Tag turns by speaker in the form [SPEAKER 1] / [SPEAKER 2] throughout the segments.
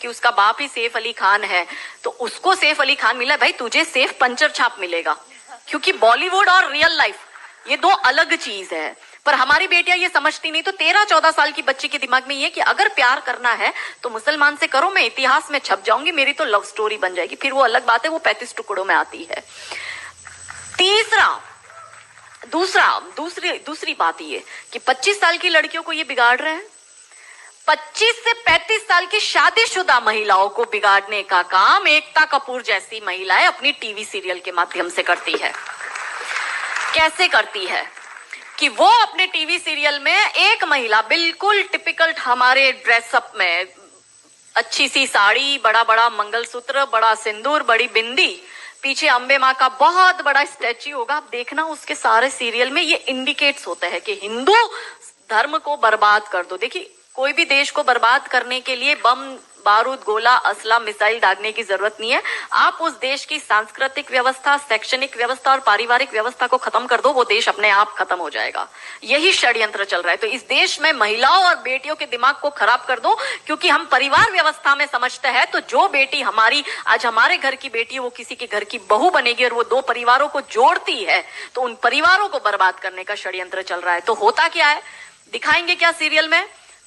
[SPEAKER 1] कि उसका बाप ही सैफ अली खान है तो उसको सैफ अली खान मिला, भाई तुझे सैफ पंचर छाप मिलेगा, क्योंकि बॉलीवुड और रियल लाइफ ये दो अलग चीज है। पर हमारी बेटियां ये समझती नहीं। तो 13-14 साल की बच्ची के दिमाग में ये कि अगर प्यार करना है तो मुसलमान से करो, मैं इतिहास में छप जाऊंगी, मेरी तो लव स्टोरी बन जाएगी। फिर वो अलग बात है, वो 35 टुकड़ों में आती है। दूसरी बात ये कि 25 साल की लड़कियों को ये बिगाड़ रहे हैं। 25 से 35 साल की शादीशुदा महिलाओं को बिगाड़ने का काम एकता कपूर जैसी महिलाएं अपनी टीवी सीरियल के माध्यम से करती है। कैसे करती है कि वो अपने टीवी सीरियल में एक महिला बिल्कुल टिपिकल हमारे ड्रेसअप में, अच्छी सी साड़ी, बड़ा बड़ा मंगलसूत्र, बड़ा सिंदूर, बड़ी बिंदी, पीछे अंबे माँ का बहुत बड़ा स्टैच्यू होगा। आप देखना उसके सारे सीरियल में ये इंडिकेट्स होते हैं कि हिंदू धर्म को बर्बाद कर दो। देखिए, कोई भी देश को बर्बाद करने के लिए बम, बारूद, गोला, असला, मिसाइल दागने की जरूरत नहीं है। आप उस देश की सांस्कृतिक व्यवस्था, शैक्षणिक व्यवस्था और पारिवारिक व्यवस्था को खत्म कर दो, वो देश अपने आप खत्म हो जाएगा। यही षड्यंत्र चल रहा है। तो इस देश में महिलाओं और बेटियों के दिमाग को खराब कर दो, क्योंकि हम परिवार व्यवस्था में समझते हैं तो जो बेटी हमारी आज हमारे घर की बेटी है वो किसी के घर की बहू बनेगी और वो दो परिवारों को जोड़ती है, तो उन परिवारों को बर्बाद करने का षड्यंत्र चल रहा है। तो होता क्या है, दिखाएंगे क्या सीरियल में?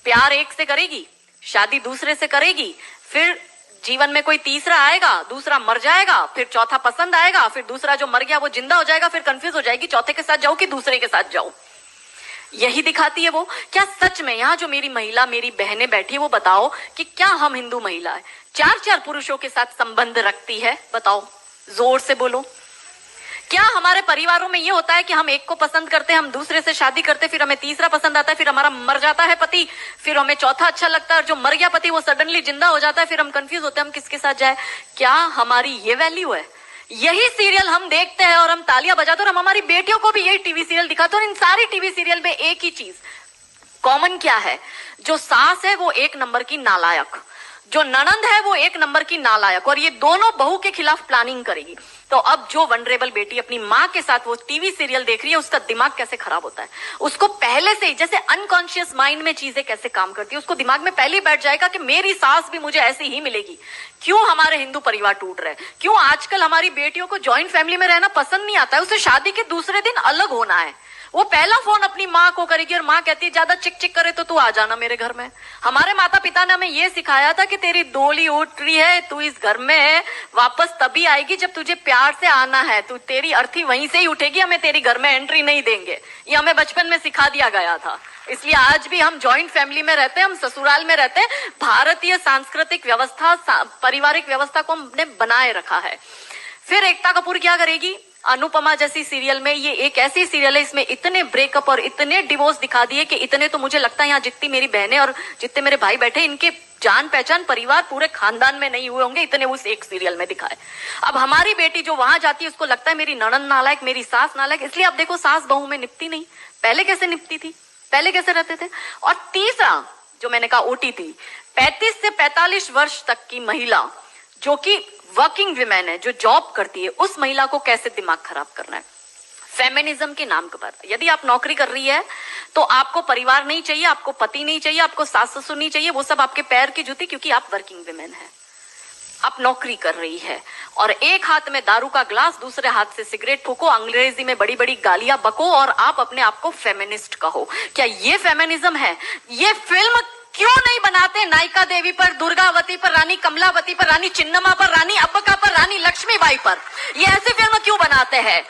[SPEAKER 1] प्यार एक से करेगी, शादी दूसरे से करेगी, फिर जीवन में कोई तीसरा आएगा, दूसरा मर जाएगा, फिर चौथा पसंद आएगा, फिर दूसरा जो मर गया वो जिंदा हो जाएगा, फिर कंफ्यूज हो जाएगी चौथे के साथ जाऊं कि दूसरे के साथ जाऊं। यही दिखाती है वो। क्या सच में यहाँ जो मेरी महिला, मेरी बहनें बैठी है, वो बताओ कि क्या हम हिंदू महिला है 4-4 पुरुषों के साथ संबंध रखती है? बताओ, जोर से बोलो। क्या हमारे परिवारों में ये होता है कि हम एक को पसंद करते हैं, हम दूसरे से शादी करते, फिर हमें तीसरा पसंद आता है, फिर हमारा मर जाता है पति, फिर हमें चौथा अच्छा लगता है और जो मर गया पति वो सडनली जिंदा हो जाता है, फिर हम कंफ्यूज होते हैं हम किसके साथ जाए? क्या हमारी ये वैल्यू है? यही सीरियल हम देखते हैं और हम तालियां बजाते हैं और हम हमारी बेटियों को भी यही टीवी सीरियल दिखाते हैं। और इन सारी टीवी सीरियल में एक ही चीज कॉमन क्या है? जो सास है वो एक नंबर की नालायक, जो ननंद है वो एक नंबर की नालायक, और ये दोनों बहू के खिलाफ प्लानिंग करेगी। तो अब जो वनरेबल बेटी अपनी माँ के साथ वो टीवी सीरियल देख रही है, उसका दिमाग कैसे खराब होता है, उसको पहले से ही, जैसे अनकॉन्शियस माइंड में चीजें कैसे काम करती है, उसको दिमाग में पहले ही बैठ जाएगा कि मेरी सास भी मुझे ऐसी ही मिलेगी। क्यों हमारे हिंदू परिवार टूट रहे? क्यों आजकल हमारी बेटियों को ज्वाइंट फैमिली में रहना पसंद नहीं आता है? उसे शादी के दूसरे दिन अलग होना है। वो पहला फोन अपनी माँ को करेगी और माँ कहती है ज्यादा चिक चिक करे तो तू आ जाना मेरे घर में। हमारे माता पिता ने हमें ये सिखाया था कि तेरी डोली उठ रही है, तू इस घर में वापस तभी आएगी जब तुझे प्यार से आना है, तू तेरी अर्थी वहीं से ही उठेगी, हमें तेरी घर में एंट्री नहीं देंगे। ये हमें बचपन में सिखा दिया गया था। इसलिए आज भी हम जॉइंट फैमिली में रहते हैं, हम ससुराल में रहते हैं। भारतीय सांस्कृतिक व्यवस्था, पारिवारिक व्यवस्था को हमने बनाए रखा है। फिर एकता कपूर क्या करेगी? अनुपमा जैसी सीरियल में, ये एक ऐसी सीरियल है इसमें इतने ब्रेकअप और इतने डिवोर्स दिखा दिए कि इतने तो मुझे लगता है यहाँ जितनी मेरी बहनें और जितने मेरे भाई बैठे इनके जान पहचान परिवार पूरे खानदान में नहीं हुए होंगे, इतने उस एक सीरियल में दिखाए। अब हमारी बेटी जो वहां जाती है उसको लगता है मेरी ननंद नालायक, मेरी सास नालायक। इसलिए अब देखो सास बहू में निपटी नहीं। पहले कैसे निपटी थी, पहले कैसे रहते थे? और तीसरा जो मैंने कहा OTT, 35 से 45 वर्ष तक की महिला जो कि वर्किंग विमेन है, जो जॉब करती है, उस महिला को कैसे दिमाग खराब करना है फेमिनिज्म के नाम पर। यदि आप नौकरी कर रही है तो आपको परिवार नहीं चाहिए, आपको पति नहीं चाहिए, आपको सास ससुर नहीं चाहिए, वो सब आपके पैर की जूती, क्योंकि आप वर्किंग विमेन है, आप नौकरी कर रही है। और एक हाथ में दारू का ग्लास, दूसरे हाथ से सिगरेट फूको, अंग्रेजी में बड़ी बड़ी गालियां बको और आप अपने आप को फेमिनिस्ट कहो। क्या ये फेमिनिज्म है? ये फिल्म क्यों नहीं बनाते नायिका देवी पर, दुर्गावती पर, रानी कमलावती पर, रानी चिन्नमा पर, रानी अब्बका पर, रानी लक्ष्मीबाई पर? ये ऐसी फिल्म क्यों बनाते हैं?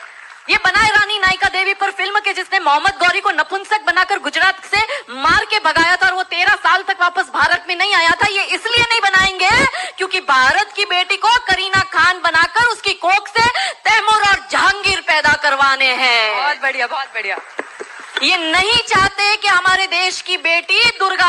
[SPEAKER 1] ये बनाए रानी नायिका देवी पर फिल्म के जिसने मोहम्मद गौरी को नपुंसक बनाकर गुजरात से मार के भगाया था और वो 13 साल तक वापस भारत में नहीं आया था। ये इसलिए नहीं बनाएंगे क्योंकि भारत की बेटी को करीना खान बनाकर उसकी कोख से तैमूर और जहांगीर पैदा करवाने हैं।
[SPEAKER 2] बहुत बढ़िया, बहुत बढ़िया।
[SPEAKER 1] ये नहीं चाहते कि हमारे देश की बेटी दुर्गा